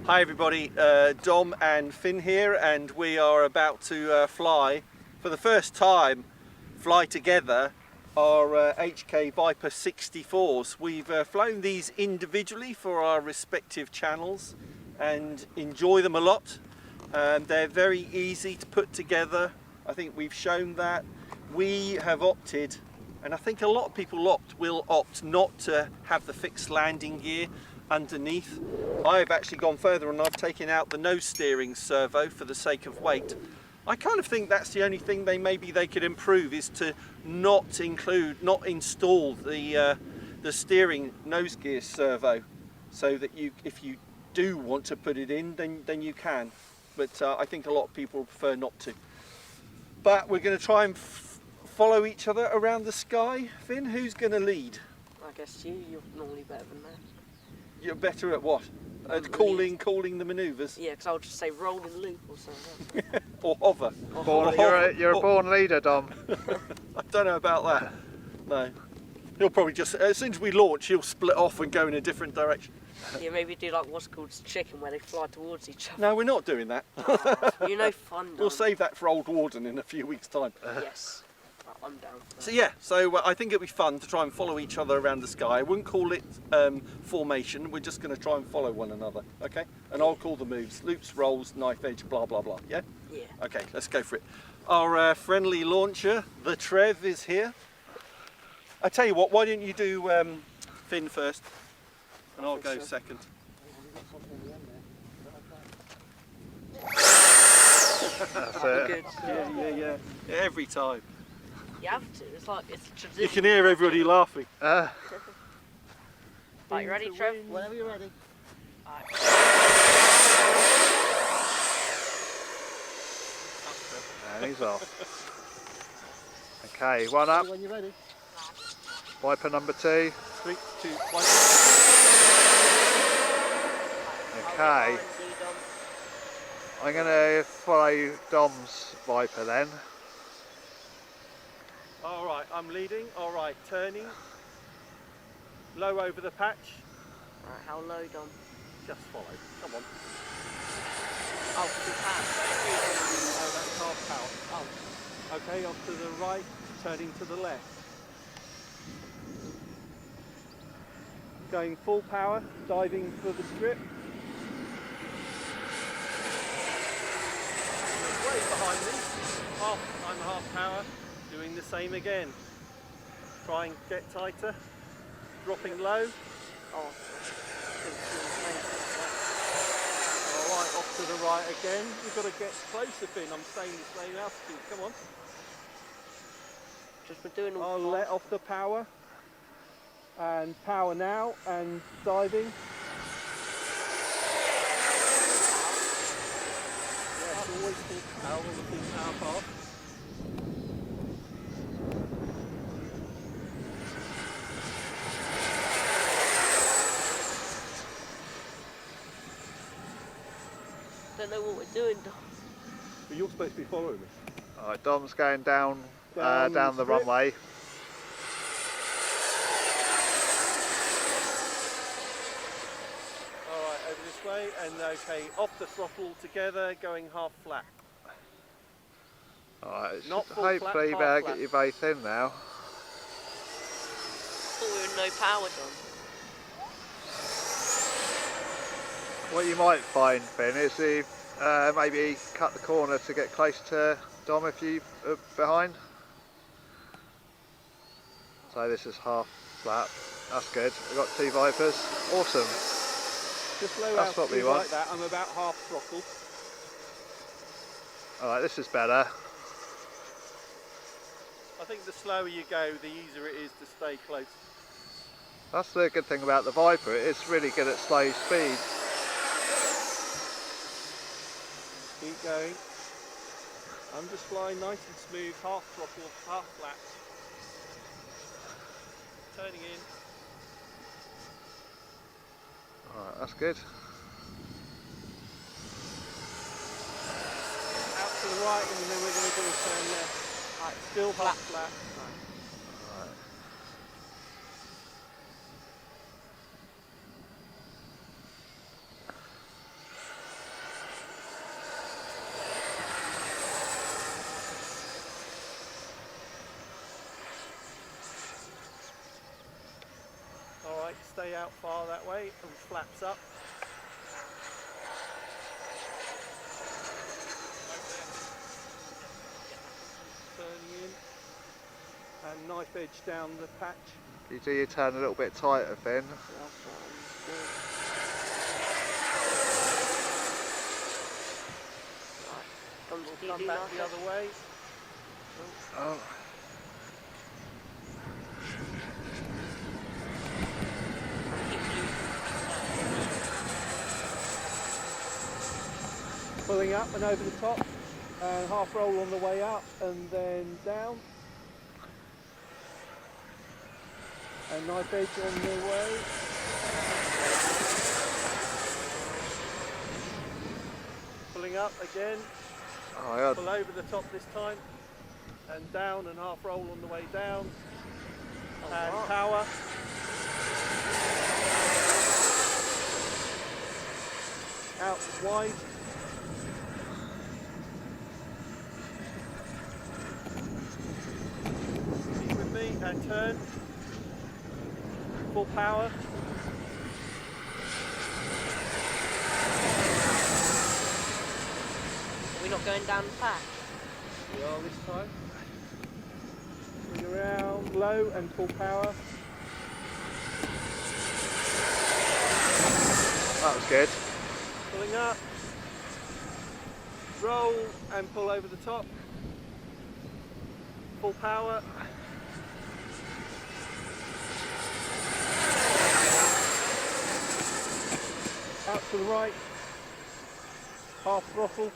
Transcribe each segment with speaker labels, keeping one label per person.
Speaker 1: Hi everybody, Dom and Finn here, and we are about to fly for the first time, fly together our HK Viper 64s. We've flown these individually for our respective channels and enjoy them a lot. They're very easy to put together. I think we've shown that. We have opted, and I think a lot of people will opt not to have the fixed landing gear underneath. I've actually gone further and I've taken out the nose steering servo for the sake of weight. I kind of think that's the only thing maybe they could improve, is to not install the steering nose gear servo, so that if you do want to put it in, then you can. But I think a lot of people prefer not to. But we're going to try and follow each other around the sky. Finn, who's going to lead?
Speaker 2: I guess you're normally better than that.
Speaker 1: You're better at what? At calling the manoeuvres?
Speaker 2: Yeah, because I'll just say roll in loop or something.
Speaker 1: Or hover.
Speaker 3: You're a born leader, Dom.
Speaker 1: I don't know about that. No. He'll probably just, as soon as we launch, he'll split off and go in a different direction.
Speaker 2: Yeah, maybe do like what's called chicken, where they fly towards each other.
Speaker 1: No, we're not doing that.
Speaker 2: You know, fun.
Speaker 1: We'll save that for Old Warden in a few weeks' time.
Speaker 2: Yes. I'm down for that.
Speaker 1: So yeah, I think it'll be fun to try and follow each other around the sky. I wouldn't call it formation, we're just going to try and follow one another, okay? And I'll call the moves: loops, rolls, knife edge, blah blah blah, yeah?
Speaker 2: Yeah.
Speaker 1: Okay, let's go for it. Our friendly launcher, the Trev, is here. I tell you what, why don't you do Finn first, and I'll go second.
Speaker 3: That's it.
Speaker 2: Good.
Speaker 1: Yeah, every time.
Speaker 2: You have to. It's like it's a tradition.
Speaker 1: You can hear everybody laughing.
Speaker 2: Right, you ready, Trev?
Speaker 4: Whenever you're ready.
Speaker 2: Right.
Speaker 3: And he's off. Okay, one up.
Speaker 4: When you're ready.
Speaker 3: Viper number 2.
Speaker 1: 3, 2, 1.
Speaker 3: Okay. I'm going to follow Dom's Viper then.
Speaker 1: Alright, I'm leading. Alright, turning. Low over the patch.
Speaker 2: Right, how low, Dom?
Speaker 1: Just follow. Come on.
Speaker 2: Oh, 2 pounds.
Speaker 1: Oh, that's half power.
Speaker 2: Oh.
Speaker 1: Okay, off to the right, turning to the left. Going full power, diving for the strip. Way behind me. I'm half power. Doing the same again. Try and get tighter. Dropping low.
Speaker 2: Oh.
Speaker 1: Alright, off to the right again. You've got to get closer, Finn. I'm staying the same altitude. Come on.
Speaker 2: Just been doing all
Speaker 1: I'll let off the power. And power now, and diving. Yes, always full power on the full power part.
Speaker 2: Don't know what we're doing, Dom.
Speaker 1: But you're supposed to be following me.
Speaker 3: Alright, Dom's going down
Speaker 1: Down
Speaker 3: down the
Speaker 1: strip.
Speaker 3: runway.
Speaker 1: Alright, over this way, and okay, off the throttle together, going half flat.
Speaker 3: Alright,
Speaker 1: Not full
Speaker 3: hopefully
Speaker 1: flat,
Speaker 3: you
Speaker 1: half
Speaker 3: better
Speaker 1: flat.
Speaker 3: get you both in now.
Speaker 2: Thought we were no power, Dom.
Speaker 3: What you might find, Finn, is if maybe cut the corner to get close to Dom if you are behind. So this is half flat. That's good. We've got 2 Vipers. Awesome.
Speaker 1: Just low
Speaker 3: That's what we
Speaker 1: altitude
Speaker 3: want.
Speaker 1: like that, I'm about half throttle.
Speaker 3: Alright, this is better.
Speaker 1: I think the slower you go, the easier it is to stay close.
Speaker 3: That's the good thing about the Viper. It's really good at slow speed.
Speaker 1: Keep going. I'm just flying nice and smooth, half throttle, half flat. Turning in.
Speaker 3: Alright, that's good.
Speaker 1: Out to the right, and then we're going to do a turn left. Right, still half flat.
Speaker 3: Alright.
Speaker 1: stay out far that way and flaps up. Turning in and knife edge down the patch.
Speaker 3: You do your turn a little bit tighter, Finn.
Speaker 1: We'll come back the other way.
Speaker 3: Oh.
Speaker 1: Pulling up and over the top, and half roll on the way up and then down. And knife edge on the way. Pulling up again.
Speaker 3: Oh, yeah.
Speaker 1: Pull over the top this time. And down and half roll on the way down. And power. Out wide. Keep with me and turn. Full power.
Speaker 2: We're not going down the patch.
Speaker 1: We are this time. Swing around low and full power.
Speaker 3: That was good.
Speaker 1: Pulling up. Roll and pull over the top. Full power. Out to the right. Half throttle.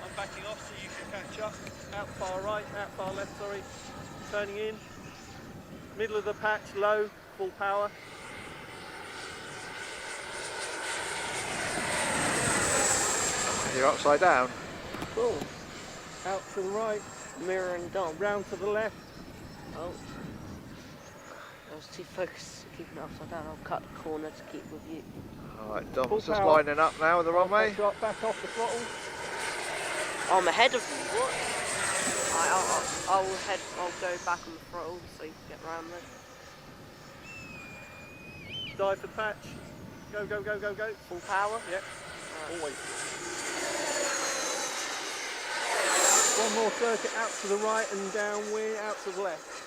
Speaker 1: I'm backing off so you can catch up. Out far right, out far left, sorry. Turning in. Middle of the patch, low, full power.
Speaker 3: You're upside down.
Speaker 1: Cool. Out to the right.
Speaker 2: Mirroring Dom.
Speaker 1: Round to the left.
Speaker 2: Oh. I was too focused keeping it upside down. I'll cut the corner to keep with you.
Speaker 3: Alright, Dom's
Speaker 1: Full
Speaker 3: just
Speaker 1: power.
Speaker 3: lining up now with the runway.
Speaker 1: Back off the throttle.
Speaker 2: I'm ahead of you. What? I'll go back on the throttle so you can get round there.
Speaker 1: Dive for the patch. Go, go, go, go, go.
Speaker 2: Full power?
Speaker 1: Yep.
Speaker 2: Right.
Speaker 1: Always. One more circuit out to the right and downwind, out to the left.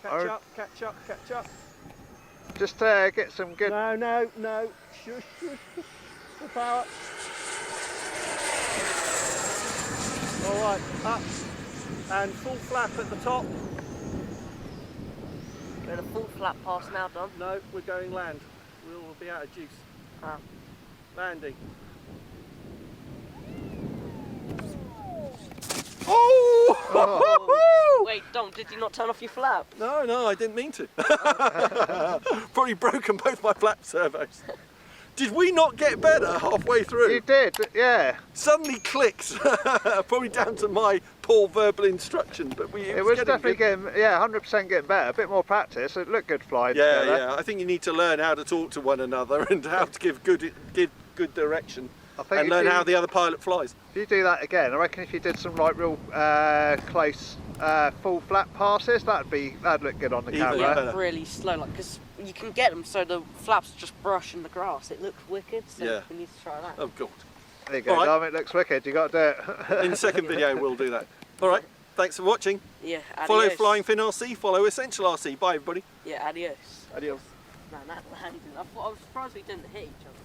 Speaker 1: Catch up, catch up, catch up.
Speaker 3: Just get some good...
Speaker 1: No, no, no. Shush, shush, shush. Full power. Alright, up. And full flap at the top.
Speaker 2: We're in a full flat pass now, Dom.
Speaker 1: No, we're going land. We'll be out of juice.
Speaker 2: Ah.
Speaker 1: Landing. Oh!
Speaker 2: Wait, Dom, did you not turn off your flap?
Speaker 1: No, no, I didn't mean to. Probably broken both my flap servos. Did we not get better halfway through?
Speaker 3: You did, yeah.
Speaker 1: Suddenly clicks. Probably down to my poor verbal instruction, but
Speaker 3: It was definitely getting, yeah, 100% getting better. A bit more practice. It looked good flying together.
Speaker 1: Yeah. I think you need to learn how to talk to one another and how to give good direction. And learn how the other pilot flies.
Speaker 3: If you do that again, I reckon if you did some like real close full flat passes, that'd look good on the
Speaker 1: Even
Speaker 3: camera.
Speaker 1: better.
Speaker 2: Really slow, like, because you can get them so the flaps just brush in the grass. It looks wicked, so
Speaker 1: Yeah.
Speaker 2: we need to try that.
Speaker 1: Oh God.
Speaker 3: There you go,
Speaker 1: All right.
Speaker 3: Dom, it looks wicked. You got to do it.
Speaker 1: In the second video we'll do that. All right, thanks for watching.
Speaker 2: Yeah, adios.
Speaker 1: Follow Flying Fin RC, follow Essential RC. Bye everybody.
Speaker 2: Yeah, adios.
Speaker 1: Adios.
Speaker 2: Man, that landed. I was surprised we didn't hit each other.